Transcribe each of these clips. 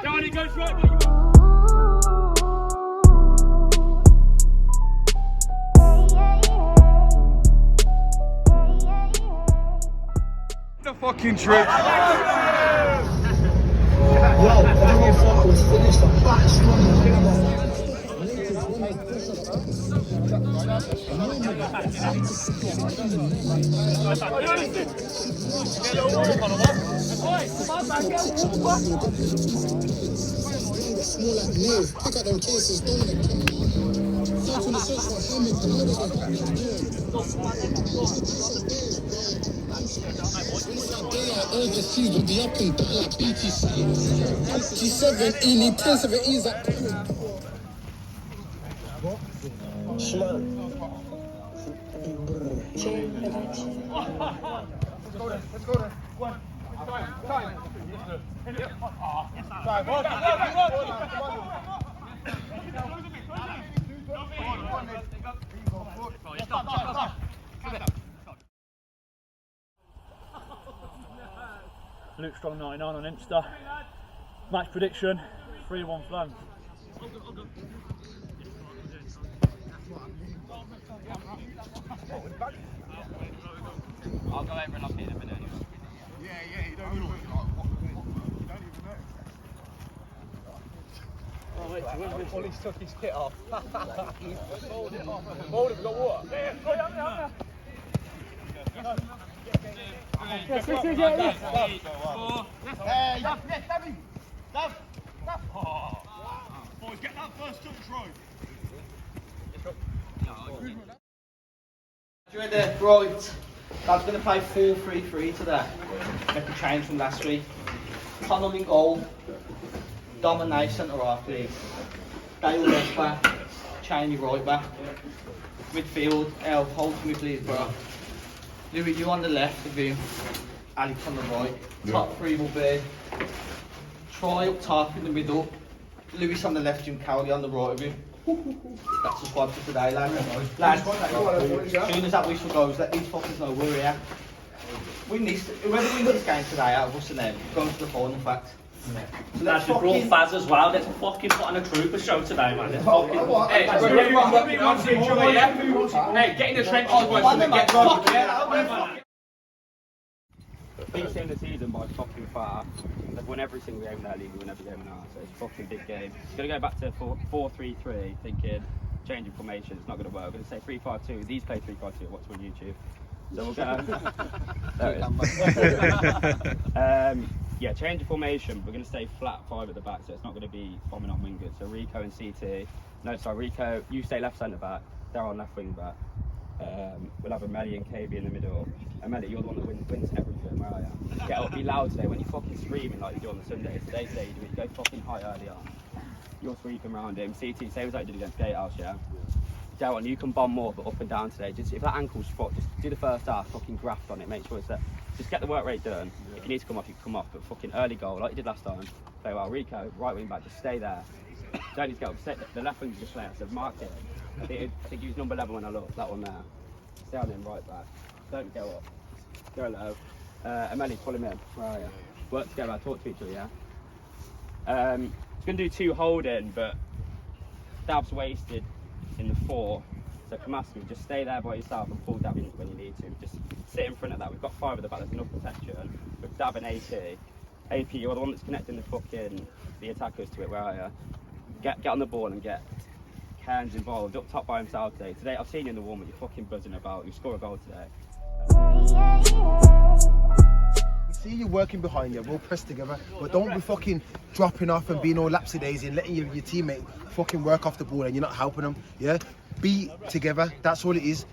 Johnny goes right. The fucking trick. Yo, everyone thought I was finished. I'm back strong. Pick up them cases, don't overseas will be up and down like BTC. G7, he need 10, 17 is like Shman. Let's go then. One. Time. Luke Strong 99 on Insta. Match prediction 3-1 Flan. I'll go over and I'll see in a minute. Yeah, you don't even know. Oh wait, Ollie's took his kit off. Hold it off. Hold it, we got water. Yeah, Yes. Hey, Davy! Dav! Boys, get that first touch right. Right there, right. Dad's going to play 4-3-3 today. Make a change from last week. Connell in goal. Dominic centre half, please. Dale left back. Cheney right back. Midfield. Elf, hold for me, please, bro. Louis, you on the left of him. Alex on the right. Top three will be Troy up top in the middle. Lewis on the left, Jim Cowley on the right of him. That's the squad for today, lads. Lads, as soon as that whistle goes, let these fuckers know we're here. Whoever wins this game today out of us and them, going to the final, in fact. So Lads, we brought Vase as well. Let's fucking put on a trooper show today, man. Let's fucking... Hey, get in the trenches. Biggest game of the season by fucking far. They've won every single game in their league, we win every game in ours, so it's a fucking big game. It's going to go back to 4-3-3, thinking changing formation, it's not going to work. We're going to say 3-5-2, these play 3-5-2, watch on YouTube. So we'll go. There it is. Yeah, change of formation, we're going to stay flat 5 at the back, so it's not going to be bombing on wingers. So Rico and CT, no sorry, Rico, you stay left centre back, they're on left wing back. We'll have Amelie and KB in the middle. Amelie, you're the one that wins everything, where I am. Get up, be loud today when you're fucking screaming like you do on the Sundays. Today you do it, you go fucking high early on. You're sweeping around him. CT, same as I did against Gatehouse, yeah? Darren, you can bomb more, but up and down today. Just if that ankle's spot, just do the first half, fucking graft on it, make sure it's there. Just get the work rate done. If you need to come off, you can come off, but fucking early goal, like you did last time. Play well. Rico, right wing back, just stay there. Don't need to get up. The left wing's just there, so mark it. I think he was number 11 when I looked, that one there. Stay on him, right back. Don't go up. Go low. Amelie, pull him in. Where are you? Work together, talk to each other, yeah? He's going to do 2 holding, but Dab's wasted in the 4. So Kamaski, just stay there by yourself and pull Dab in when you need to. Just sit in front of that. We've got 5 at the back, there's enough protection. With Dab and AP, you're the one that's connecting the attackers to it, where are you? Get on the ball and get Cairns involved, up top by himself today. Today, I've seen you in the warm-up, you're fucking buzzing about. You score a goal today. See you working behind you, we'll press together, but don't be fucking dropping off and being all lapsy-daisy and letting your teammate fucking work off the ball and you're not helping them, yeah? Be together, that's all it is.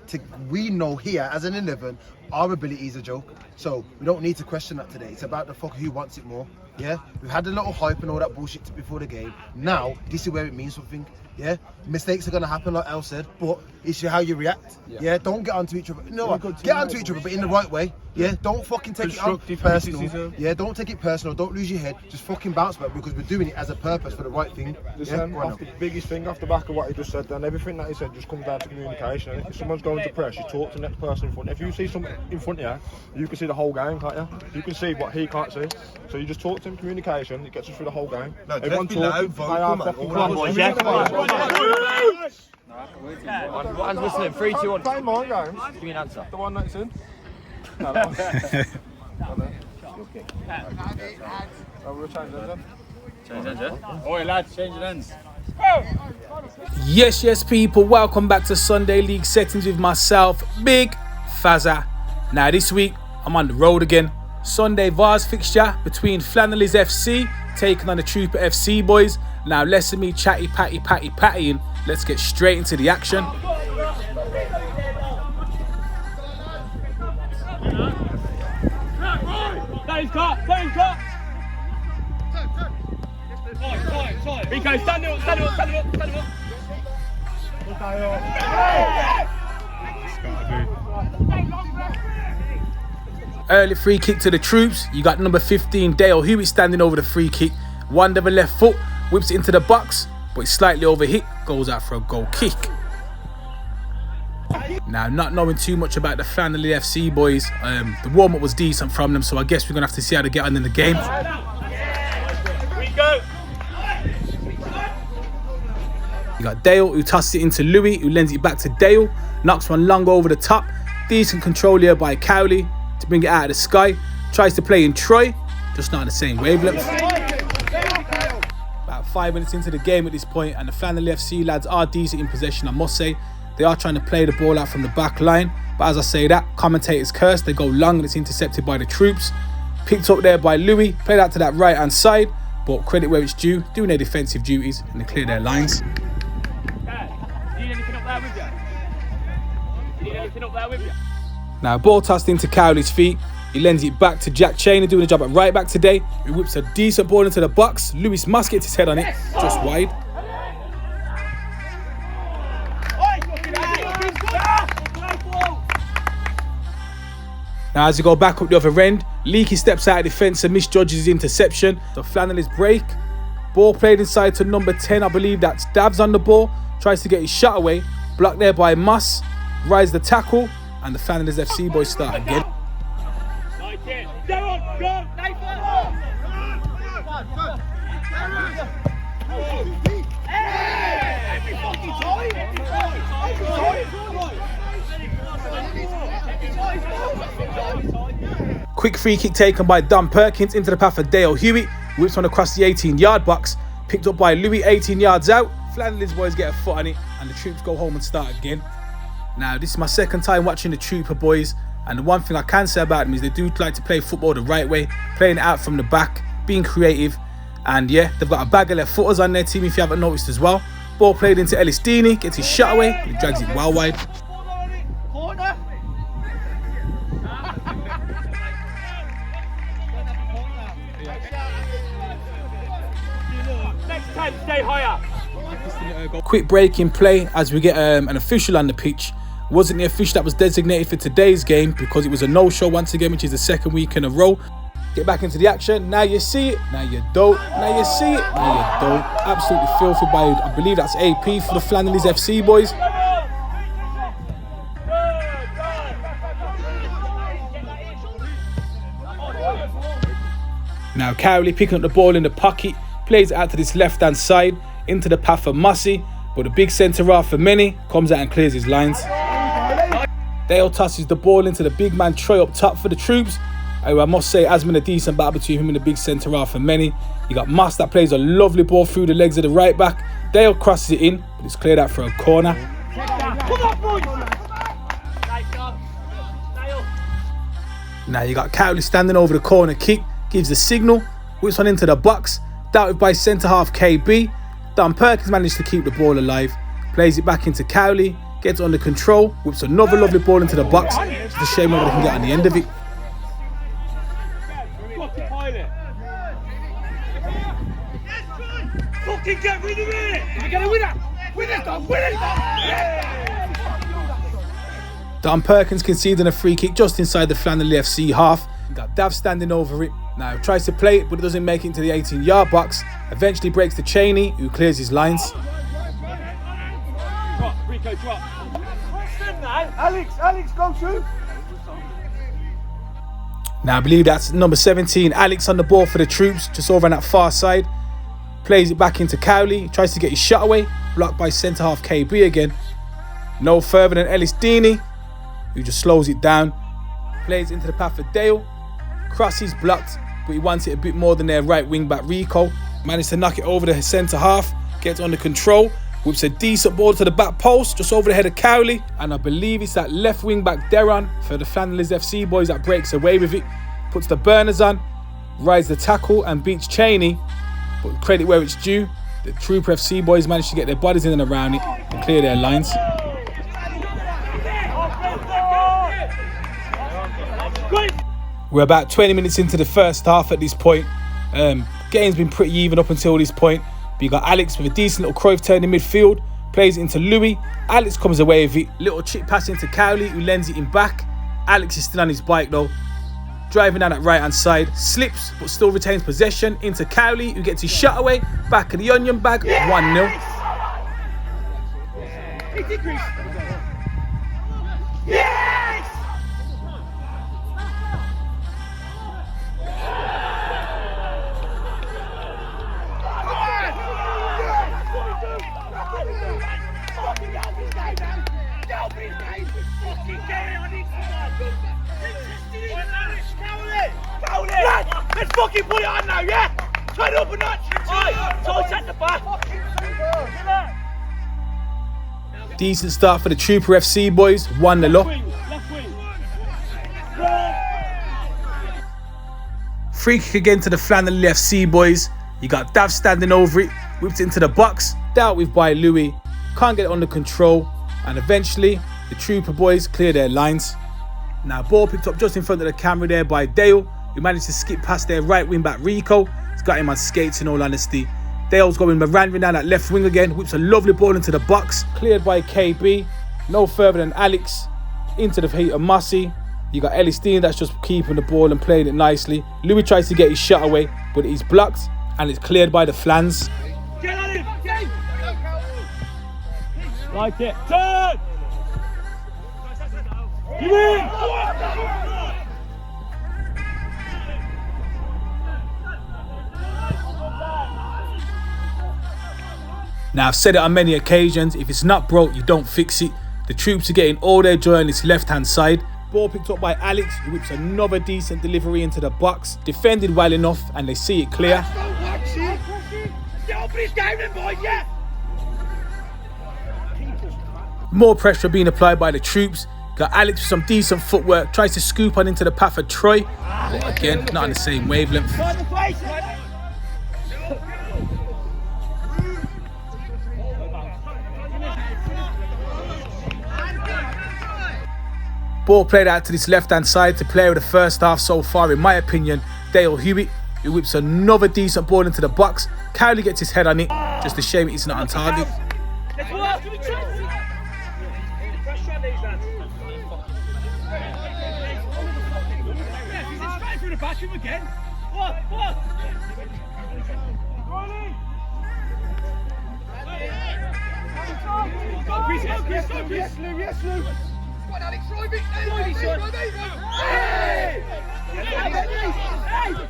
We know here, as an 11, our ability is a joke, so we don't need to question that today. It's about the fuck who wants it more. Yeah, we've had a little hype and all that bullshit before the game. Now this is where it means something. Yeah, mistakes are gonna happen, like El said, but it's how you react. Yeah, don't get onto each other. No, get onto each other, but in the right way. Yeah, don't fucking take it on personal. Yeah, don't take it personal. Don't lose your head. Just fucking bounce back because we're doing it as a purpose for the right thing. Listen, off the biggest thing off the back of what he just said, then everything that he said just comes down to communication. And if someone's going to press, you talk to the next person in front. If you see someone in front of you, you can see the whole game, can't you? You can see what he can't see. So you just talk to him, communication. It gets us through the whole game. No, everyone talking. One's listening. 3, 2, 1. Same mind games. Give me an answer. The one that's in. No, that one. We'll change that then. Oi, lads, change your ends. Yes, people, welcome back to Sunday League Settings with myself, Big Fazza. Now this week, I'm on the road again. Sunday Vase fixture between Flannellys FC taking on the Trooper FC boys. Now less of me chatty pattying. Let's get straight into the action. Rico, stand up. Early free kick to the troops. You got number 15 Dale Hewitt standing over the free kick. One with the left foot, whips it into the box, but it's slightly overhit, goes out for a goal kick. Now, not knowing too much about the Flannelly FC boys, the warm-up was decent from them, so I guess we're going to have to see how they get on in the game. You got Dale, who tosses it into Louis, who lends it back to Dale, knocks one long over the top. Decent control here by Cowley to bring it out of the sky. Tries to play in Troy, just not on the same wavelength. About 5 minutes into the game at this point, and the Flannelly FC lads are decent in possession, I must say. They are trying to play the ball out from the back line, but as I say that, commentators curse. They go long and it's intercepted by the troops. Picked up there by Louis, played out to that right hand side, but credit where it's due, doing their defensive duties and they clear their lines. Now ball tossed into Cowley's feet. He lends it back to Jack Cheney, doing a job at right back today. He whips a decent ball into the box. Lewis must get his head on it, just wide. Now as you go back up the other end, Leakey steps out of defence and misjudges his interception. The Flannelly's break. Ball played inside to number 10, I believe that's Davs on the ball. Tries to get his shot away. Blocked there by Muss. Rise the tackle. And the Flannelly's FC boys start again. Quick free kick taken by Don Perkins into the path of Dale Hewitt. Whips one across the 18-yard box. Picked up by Louis 18 yards out. Flannelly's boys get a foot on it and the troops go home and start again. Now this is my second time watching the Trooper boys, and the one thing I can say about them is they do like to play football the right way, playing it out from the back, being creative, and yeah, they've got a bag of left footers on their team if you haven't noticed as well. Ball played into Ellis Deeney, gets his shot away, and he drags it well wide. Next time, stay higher. Quick break in play as we get an official on the pitch. Wasn't the official that was designated for today's game because it was a no-show once again, which is the second week in a row. Get back into the action. Now you see it. Now you don't. Now you see it. Now you don't. Absolutely filthy by, I believe that's AP for the Flannelly's FC boys. Now Cowley picking up the ball in the pocket. Plays it out to this left-hand side. Into the path of Mussy. But the big centre-half for Many comes out and clears his lines. Dale tosses the ball into the big man Troy up top for the troops. I must say, has been a decent battle between him and the big centre-half for Many. You got Moss that plays a lovely ball through the legs of the right back. Dale crosses it in, but it's cleared out for a corner. Now you got Cowley standing over the corner kick, gives the signal, whips one into the box, doubted by centre-half KB. Don Perkins managed to keep the ball alive, plays it back into Cowley, gets under control, whips another lovely ball into the box. It's a shame nobody can get on the end of it. fucking get rid of it! We're gonna win it! Win it, dog! Win it, dog! Yeah! Don Perkins conceding a free kick just inside the Flannelly FC half. You got Dav standing over it. Now he tries to play it, but it doesn't make it into the 18-yard box. Eventually breaks to Cheney, who clears his lines. Drop, Rico, drop. Alex, go through. Now I believe that's number 17, Alex, on the ball for the troops, just over on that far side. Plays it back into Cowley, tries to get his shot away, blocked by centre-half KB again. No further than Ellis Deeney, who just slows it down. Plays into the path for Dale. Cross is blocked, but he wants it a bit more than their right wing-back Rico. Managed to knock it over the centre-half, gets under control, whips a decent ball to the back post, just over the head of Cowley. And I believe it's that left wing-back Deron for the Flannellys FC boys that breaks away with it. Puts the burners on, rides the tackle and beats Cheney. But credit where it's due, the Trooper FC boys managed to get their bodies in and around it and clear their lines. We're about 20 minutes into the first half at this point. Game's been pretty even up until this point. But you got Alex with a decent little Cruyff turn in midfield. Plays it into Louis. Alex comes away with it. Little chip pass into Cowley, who lends it in back. Alex is still on his bike though. Driving down that right-hand side. Slips, but still retains possession. Into Cowley, who gets his shot away. Back of the onion bag. 1-0. Yes! Let's fucking put it on now, yeah? Turn it up a notch. So set the back. Decent start for the Trooper FC boys. 1-0 up. Free kick again to the Flannelly FC boys. You got Dav standing over it. Whipped it into the box. Dealt with by Louis. Can't get it under control. And eventually, the Trooper boys clear their lines. Now, ball picked up just in front of the camera there by Dale, who managed to skip past their right wing back Rico. He's got him on skates in all honesty. Dale's going meandering down that left wing again. Whips a lovely ball into the box. Cleared by KB. No further than Alex. Into the feet of Mossy. You got Ellis Dean that's just keeping the ball and playing it nicely. Louis tries to get his shot away, but he's blocked and it's cleared by the Flans. Get on him! Like it. Turn! You win! Now, I've said it on many occasions, if it's not broke, you don't fix it. The troops are getting all their joy on this left-hand side. Ball picked up by Alex, who whips another decent delivery into the box. Defended well enough, and they see it clear. More pressure being applied by the troops. Got Alex with some decent footwork, tries to scoop on into the path of Troy. But again, not on the same wavelength. Ball played out to this left-hand side to player of the first half so far, in my opinion, Dale Hewitt, who whips another decent ball into the box. Cowley gets his head on it. Just a shame it's not on target.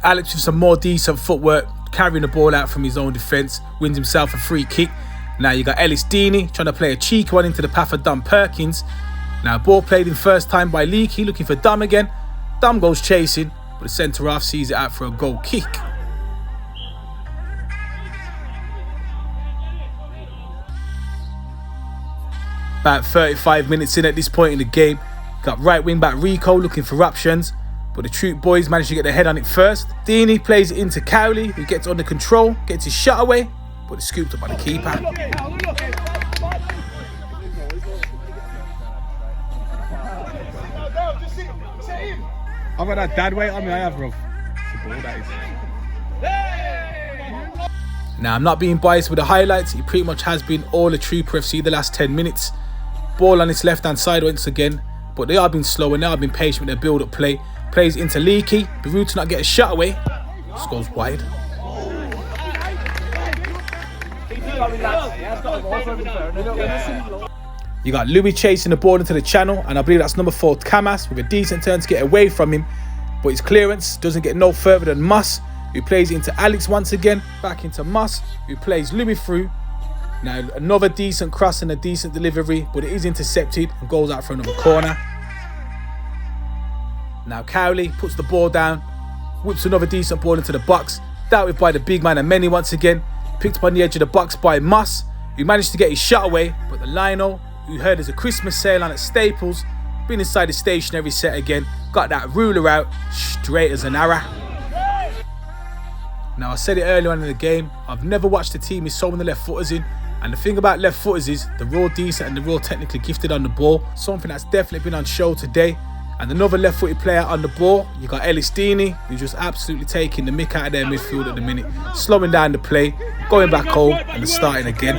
Alex with some more decent footwork, carrying the ball out from his own defence, wins himself a free kick. Now you got Ellis Deeney trying to play a cheeky one into the path of Don Perkins. Now ball played in first time by Leakey, looking for Dom again. Dom goes chasing, but the centre half sees it out for a goal kick. About 35 minutes in at this point in the game. Got right wing back Rico looking for options, but the Troop boys managed to get their head on it first. Deeney plays it into Cowley, who gets under control, gets his shot away, but it's scooped up by the keeper. I've got that dad weight on me, I have, bro. It's a ball, that is. Now, I'm not being biased with the highlights. He pretty much has been all the Trooper FC the last 10 minutes. Ball on his left-hand side once again. But they are being slow and they are being patient with their build-up play. Plays into Leaky. Beirut to not get a shot away. Just goes wide. You got Louis chasing the ball into the channel, and I believe that's number 4 Camas with a decent turn to get away from him, but his clearance doesn't get no further than Muss, who plays it into Alex once again, back into Muss, who plays Louis through. Now another decent cross and a decent delivery, but it is intercepted and goes out for another corner. Now Cowley puts the ball down, whips another decent ball into the box, dealt with by the big man Ameni once again, picked up on the edge of the box by Muss, who managed to get his shot away, but the Lionel, who heard there's a Christmas sale on at Staples, been inside the stationary set again, got that ruler out, straight as an arrow. Now I said it earlier on in the game, I've never watched a team with so many left footers in, and the thing about left footers is they're real decent and they're real technically gifted on the ball, something that's definitely been on show today. And another left footed player on the ball, you got Ellis Deeney, who's just absolutely taking the mick out of their midfield at the minute, slowing down the play, going back home and starting again.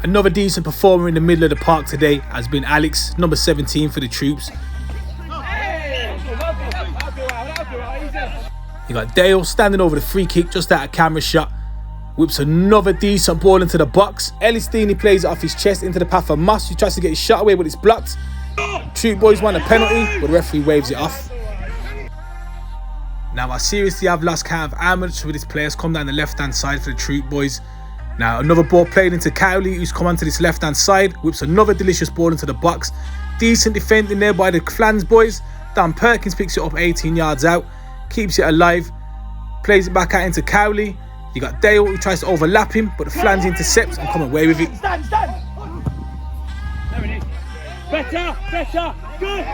Another decent performer in the middle of the park today has been Alex, number 17 for the Troops. You got Dale standing over the free kick just out of camera shot. Whips another decent ball into the box. Ellis Deeney plays it off his chest into the path of Muss, who tries to get his shot away but it's blocked. Troop boys want a penalty, but the referee waves it off. Now I seriously have lost count of how much of these players come down the left hand side for the Troop boys. Now another ball played into Cowley, who's come onto this left hand side, whips another delicious ball into the box. Decent defending there by the Flans boys. Dan Perkins picks it up 18 yards out, keeps it alive, plays it back out into Cowley. You got Dale who tries to overlap him, but the Flans intercepts and come away with it. Stand! There it is. Better! Good!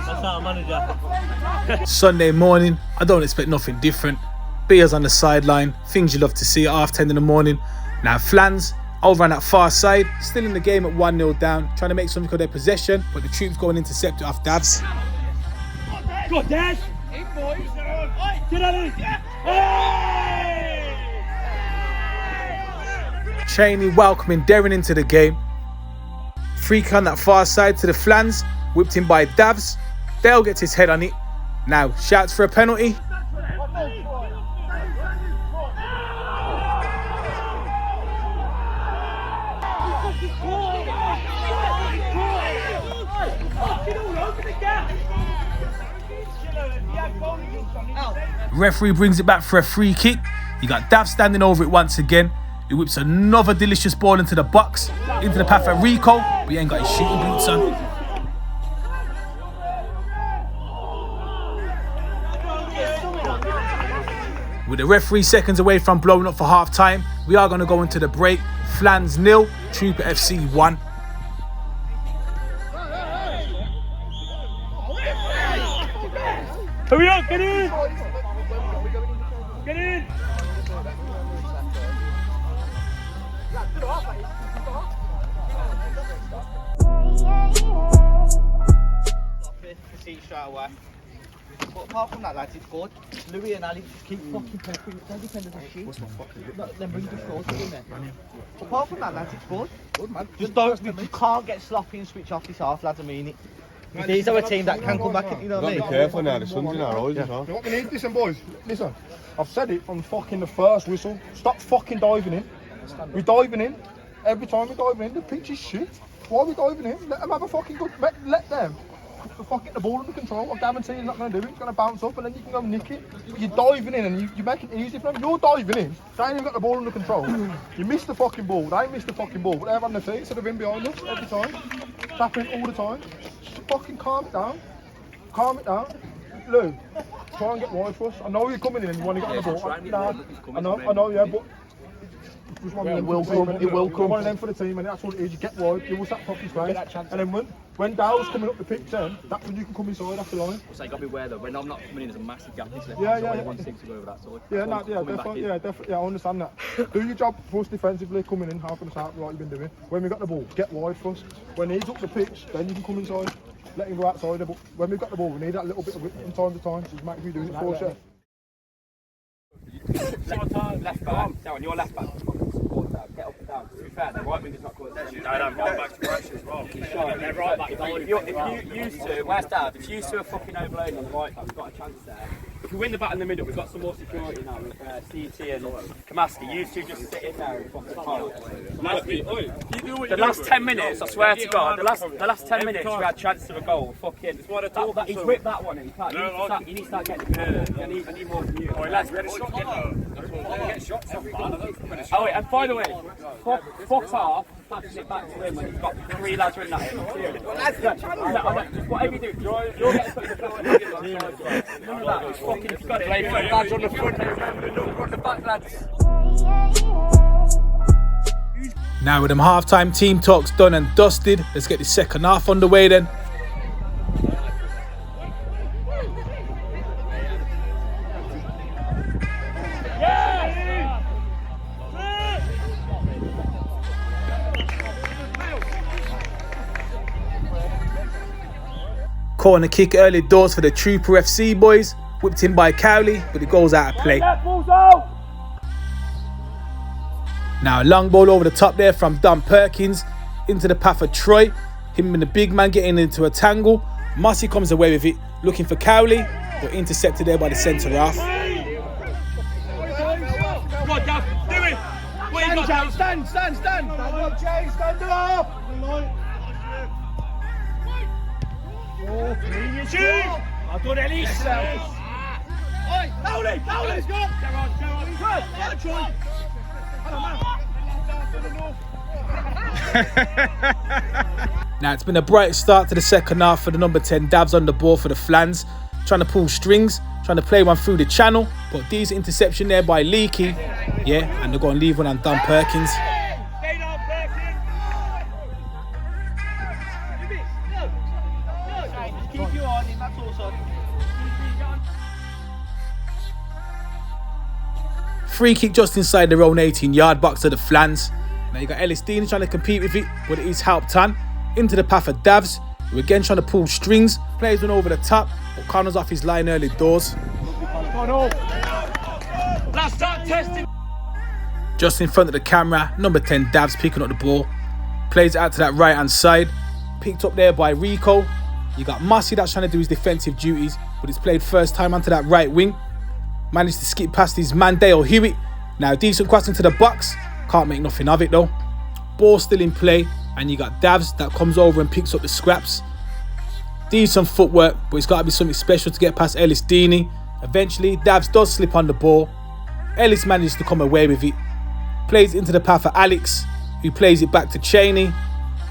That's our manager. Sunday morning, I don't expect nothing different. Beers on the sideline, things you love to see at 10:30 in the morning. Now Flans over on that far side, still in the game at 1-0 down, trying to make something of their possession, but the Troops go and intercept it off Davs. Go on, Dad! Get out of it! Cheney welcoming Darren into the game. Free kick on that far side to the Flans, whipped in by Davs. Dale gets his head on it. Now shouts for a penalty. Referee brings it back for a free kick. You got Dav standing over it once again. He whips another delicious ball into the box, into the path of Rico, but he ain't got his shooting boots on. With the referee seconds away from blowing up for half time, we are going to go into the break. Flans 0, Trooper FC 1. Hurry up, get in! Get in! Straight away. But apart from that, lads, it's good. Louis and Ali keep fucking peppering. They defend the shit. Then bring the scores in there. Apart from that, lads, it's good. Good, man. Just don't, you can't get sloppy and switch off this half, lads. I mean it. These are a team that can come back, you know what I mean? Be careful now, the sun's in our eyes as well. What we need, listen boys, listen. I've said it from fucking the first whistle. Stop fucking diving in. We're diving in. Every time we're diving in, the pitch is shit. Why are we diving in? Let them have a fucking good, let them fucking get the ball under control. I guarantee you're not going to do it. It's going to bounce up and then you can go nick it. But you're diving in and you make it easy for them. You're diving in, saying you've got the ball under control. You miss the fucking ball. They miss the fucking ball. But they're on their feet, so they're in behind us every time. Tapping all the time. Fucking calm it down. Calm it down. Lou, try and get wide for us. I know you're coming in and you want to get on the ball. I know, yeah, but Just one of It them will for the team, come, innit? it will come. One of them for the team, and that's what it is. You get wide, you will start properly playing. And then when Dow's coming up the pitch, then that's when you can come inside after line. So you got to be aware that when I'm not coming in, there's a massive gap into left. Yeah, so yeah, everyone seems to go over that side. Yeah, So no, yeah, definitely, I understand that. Do your job first defensively, coming in, half of the start, like you've been doing. When we got the ball, get wide first. When he's up the pitch, then you can come inside. Let him go outside. But when we've got the ball, we need that little bit of width from time to time. So you might be doing it for us. Left back, down, your left back. Support that, get up and down. To be fair, the right wing is not good. Right back to pressure as well. They're right back. If you used to, where's Dad? If you used to a fucking overload on the right back, we've got a chance there. If we win the bat in the middle, we've got some more security now with CT and Kamaski. You used to just sit in there and fucking pile. The last 10 minutes, I swear to God, the last 10 minutes we had chances of a goal. Fucking, he's whipped that one in. You need to start getting the I need more from you. Lads, we had a shot Oh wait, and by the way, fuck off, passing it back to him when he's got 3 lads running at him. Just whatever you do, you're getting put in the floor and you're none of that. It's fucking, you've got to play for lads on the front and on the back, lads. Now with them half-time team talks done and dusted, let's get the second half underway then. Corner kick early doors for the Trooper FC boys, whipped in by Cowley, but it goes out of play. Now a long ball over the top there from Don Perkins into the path of Troy. Him and the big man getting into a tangle. Mossy comes away with it, looking for Cowley, but intercepted there by the centre half. Stand! Stand up! I've done Ellis! Cowley! Let's go! Now it's been a bright start to the second half for the number 10 Davs on the ball for the Flans, trying to pull strings, trying to play one through the channel, but decent interception there by Leakey, yeah, and they're going to leave one on Don Perkins. Keep you on him, that's also. Free kick just inside their own 18-yard box of the Flans. Now you got Ellis Dean trying to compete with it, but it is helped on. Into the path of Davs, who again trying to pull strings. Plays one over the top, but Connor's off his line early doors. Last time testing. Just in front of the camera, number 10 Davs picking up the ball. Plays it out to that right hand side. Picked up there by Rico. You got Mossy that's trying to do his defensive duties, but it's played first time onto that right wing. Managed to skip past his man Dale Hewitt. Now decent cross into the box. Can't make nothing of it though. Ball still in play, and you got Davs that comes over and picks up the scraps. Decent footwork, but it's got to be something special to get past Ellis Deeney. Eventually, Davs does slip on the ball. Ellis manages to come away with it. Plays into the path for Alex, who plays it back to Cheney.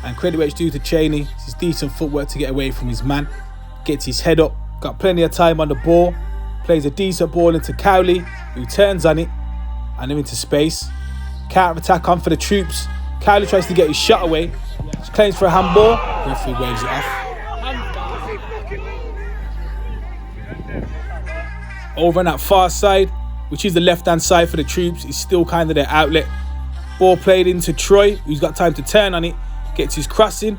And credit where it's due to Cheney. It's his decent footwork to get away from his man. Gets his head up, got plenty of time on the ball. Plays a decent ball into Cowley, who turns on it, and they're into space. Counter-attack on for the Troops. Cowley tries to get his shot away. He claims for a handball. Referee waves it off. Over on that far side, which is the left-hand side for the Troops, is still kind of their outlet. Ball played into Troy, who's got time to turn on it. Gets his crossing,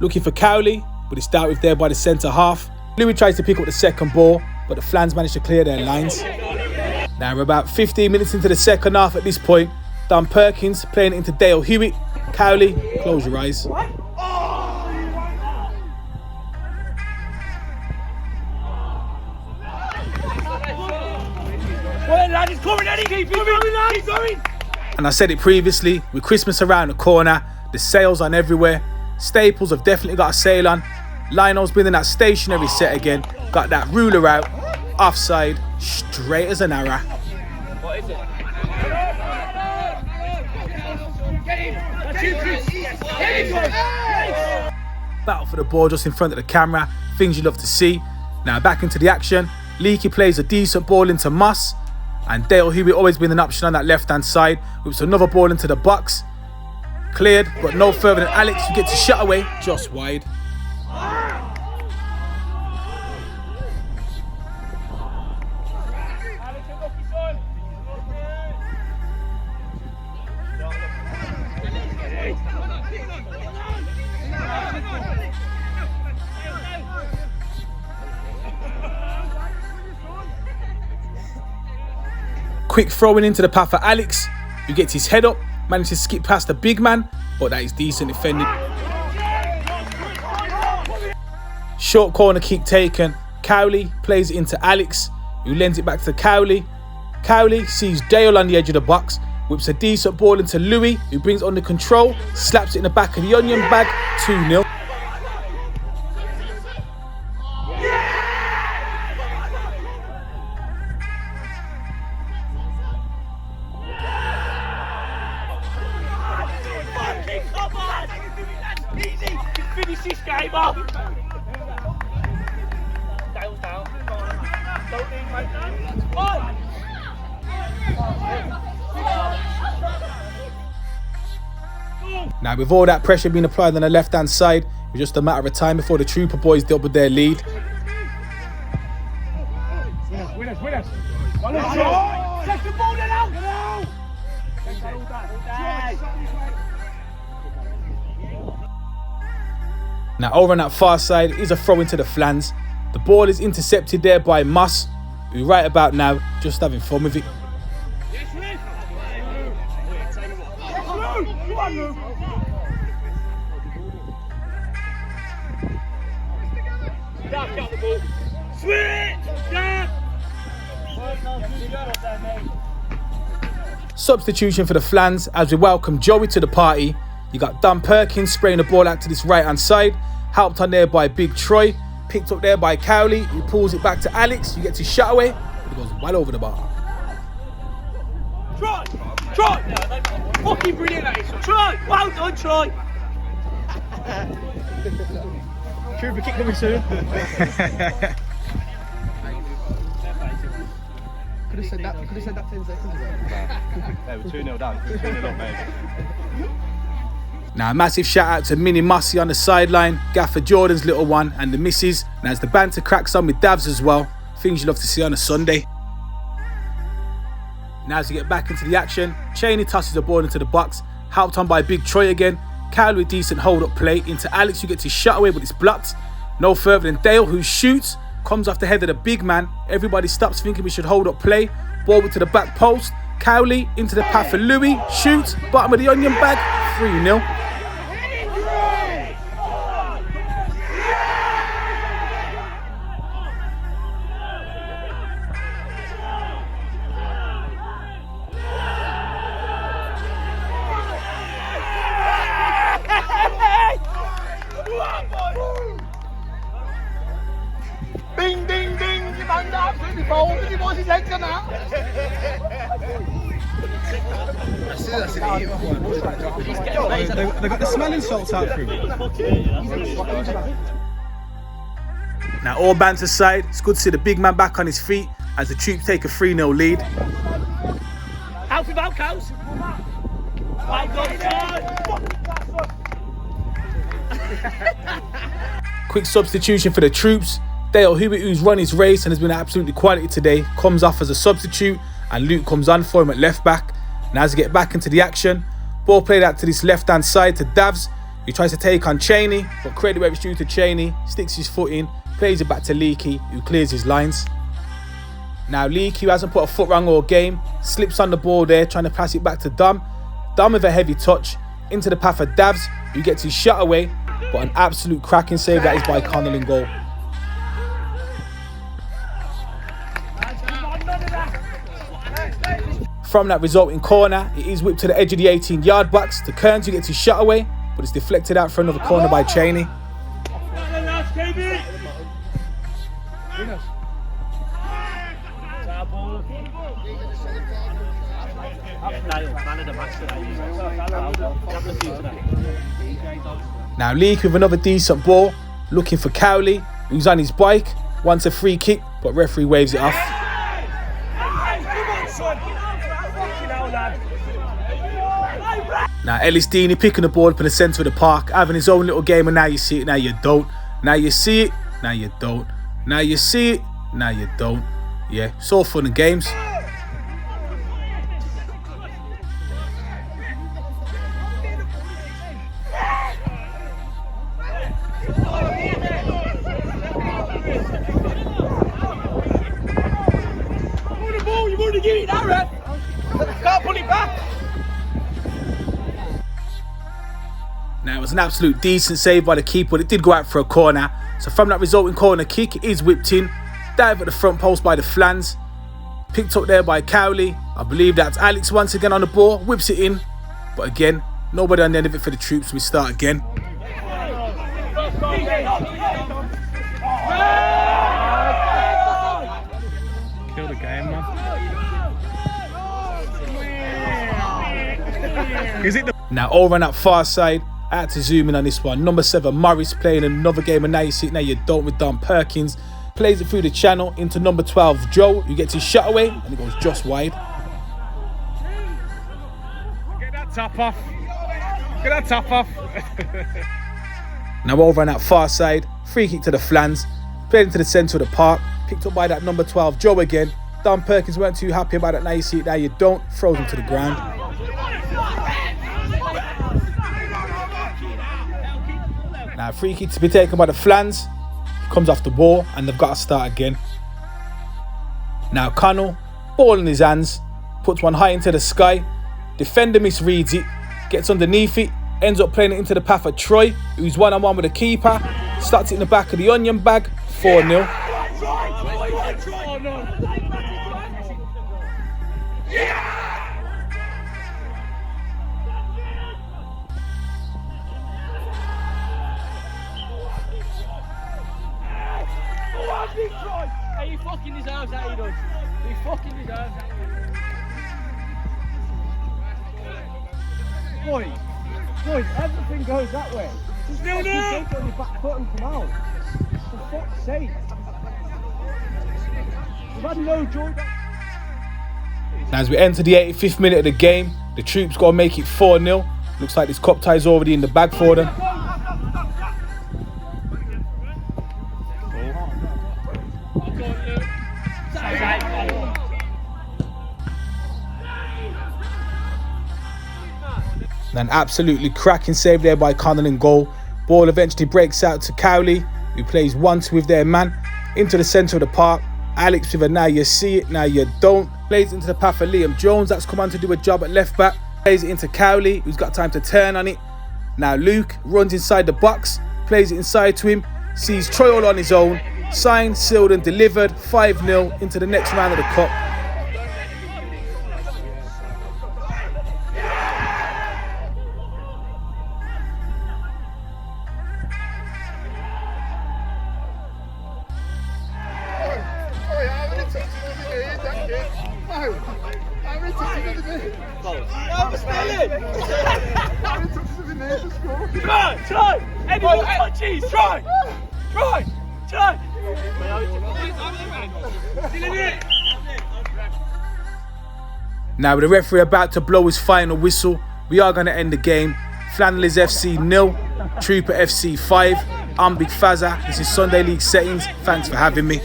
looking for Cowley, but it's dealt with there by the centre half. Louis tries to pick up the second ball, but the Flans manage to clear their lines. Now we're about 15 minutes into the second half at this point. Don Perkins playing it into Dale Hewitt. Cowley, close your eyes. And I said it previously, with Christmas around the corner, the sales on everywhere. Staples have definitely got a sale on. Lionel's been in that stationary set again. Got that ruler out. Offside, straight as an arrow. What is it? Battle for the ball just in front of the camera. Things you love to see. Now back into the action. Leakey plays a decent ball into Moss. And Dale Hewitt always been an option on that left-hand side. Whips another ball into the box. Cleared, but no further than Alex, who gets his shot away, just wide. Quick throwing into the path for Alex, who gets his head up, managed to skip past the big man, but that is decent defending. Short corner kick taken. Cowley plays it into Alex, who lends it back to Cowley. Cowley sees Dale on the edge of the box, whips a decent ball into Louis, who brings it under control, slaps it in the back of the onion bag, 2-0. Come on! Easy! Finish this game off! Dale's down. Don't leave, mate. On! Now, with all that pressure being applied on the left-hand side, it was just a matter of time before the Trooper boys dealt with their lead. Winners! Take the ball now! Now, over on that far side is a throw into the Flans. The ball is intercepted there by Moss, who right about now just having fun with it. Substitution for the Flans as we welcome Joey to the party. You got Dan Perkins spraying the ball out to this right hand side, helped on there by Big Troy, picked up there by Cowley, who pulls it back to Alex, who gets his shot away, but it goes well over the bar. Troy! Fucking brilliant, that is. Troy! Well done, Troy! Trooper kick coming soon. Could have said that 10 seconds ago. They were 2-0 down. 2-0 up, mate. Now, a massive shout out to Mini Mossy on the sideline, Gaffer Jordan's little one, and the missus. And as the banter cracks on with Davs as well, things you love to see on a Sunday. Now, as we get back into the action, Cheney tosses the ball into the box, helped on by Big Troy again. Cowley with decent hold-up play into Alex, who gets his shot away, but it's blocked. No further than Dale, who shoots, comes off the head of the big man. Everybody stops thinking we should hold up play. Ball to the back post. Cowley into the path for Louis. Shoots, bottom of the onion bag, 3-0. Ding, ding, ding! Your man's absolutely bold. He wants his legs on that. They got the smelling salts out through. Now, all banter aside, it's good to see the big man back on his feet as the Troops take a 3-0 lead. Help him out, Cows. Well done, Quick substitution for the Troops. Dale Hewitt, who's run his race and has been absolutely quality today, comes off as a substitute, and Luke comes on for him at left back. And as we get back into the action, ball played out to this left hand side to Davs, who tries to take on Cheney, but credit where it's due to Cheney, sticks his foot in, plays it back to Leakey, who clears his lines. Now Leakey, who hasn't put a foot wrong all game, slips on the ball there, trying to pass it back to Dom. Dom with a heavy touch into the path of Davs, who gets his shot away, but an absolute cracking save that is by Connell in goal. From that resulting corner, it is whipped to the edge of the 18-yard box to Kearns, who gets his shot away, but it's deflected out for another corner by Cheney. Now Leak with another decent ball, looking for Cowley, who's on his bike, wants a free kick, but referee waves it off. Now Ellis Deeney picking the ball up in the centre of the park, having his own little game, and now you see it, now you don't. Now you see it, now you don't. Now you see it, now you don't. Yeah, it's all fun and games. You want to give it that, ref? Can't pull it back. Now it was an absolute decent save by the keeper, but it did go out for a corner. So from that resulting corner kick, it is whipped in. Dive at the front post by the Flans. Picked up there by Cowley. I believe that's Alex once again on the ball. Whips it in. But again, nobody on the end of it for the troops. We start again. Kill the game, man. Is it the... Now over on that far side, I had to zoom in on this one. Number 7, Morris playing another game, and now you see it, now you don't, with Don Perkins. Plays it through the channel into number 12, Joe, who gets his shot away, and it goes just wide. Get that top off. Get that top off. Now over on that far side, free kick to the Flans. Played into the centre of the park. Picked up by that number 12, Joe again. Don Perkins weren't too happy about it. Now you see it, now you don't. Throws him to the ground. Now free kick to be taken by the Flans. Comes off the ball, and they've got to start again. Now Connell, ball in his hands, puts one high into the sky. Defender misreads it, gets underneath it, ends up playing it into the path of Troy, who's one-on-one with the keeper. Starts it in the back of the onion bag, 4-0. Hey, he fucking deserves that, he does. He fucking deserves that. Boys, everything goes that way. Just take it on your back foot and come out. For fuck's sake. We've had no joy. As we enter the 85th minute of the game, the troops got to make it 4-0. Looks like this cup tie is already in the bag for them. An absolutely cracking save there by Connell in goal. Ball eventually breaks out to Cowley, who plays 1-2 with their man into the centre of the park. Alex with a now you see it, now you don't. Plays into the path of Liam Jones, that's come on to do a job at left back. Plays it into Cowley, who's got time to turn on it. Now Luke runs inside the box, plays it inside to him, sees Troy all on his own. Signed, sealed and delivered, 5-0 into the next round of the cup. Try! Any more touches! Try! Now with the referee about to blow his final whistle, we are going to end the game. Flannellys FC 0, Trooper FC 5. I'm Big Fazza. This is Sunday League Settings. Thanks for having me.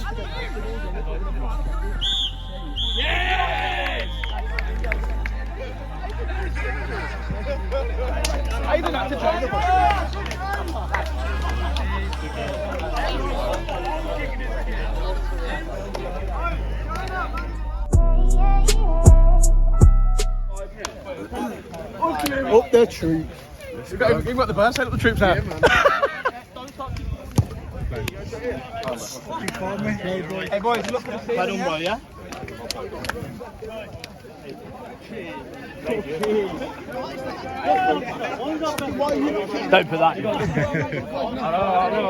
Up the troops. We've got the burst, up the troops now. Hey boys, look at the Well done, boy, yeah? Don't put that in. I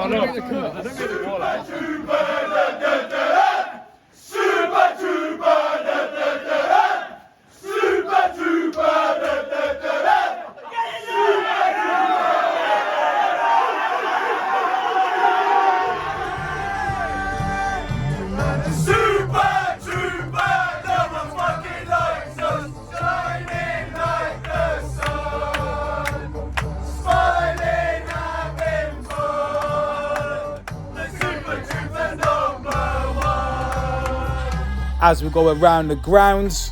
know. Super, super, never fucking as we go around the grounds.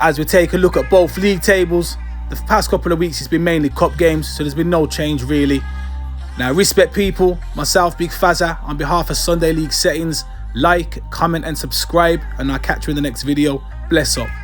As we take a look at both league tables, the past couple of weeks it's been mainly cup games, so there's been no change really. Now respect people, myself Big Fazza, on behalf of Sunday League Settings, like, comment and subscribe, and I'll catch you in the next video. Bless up.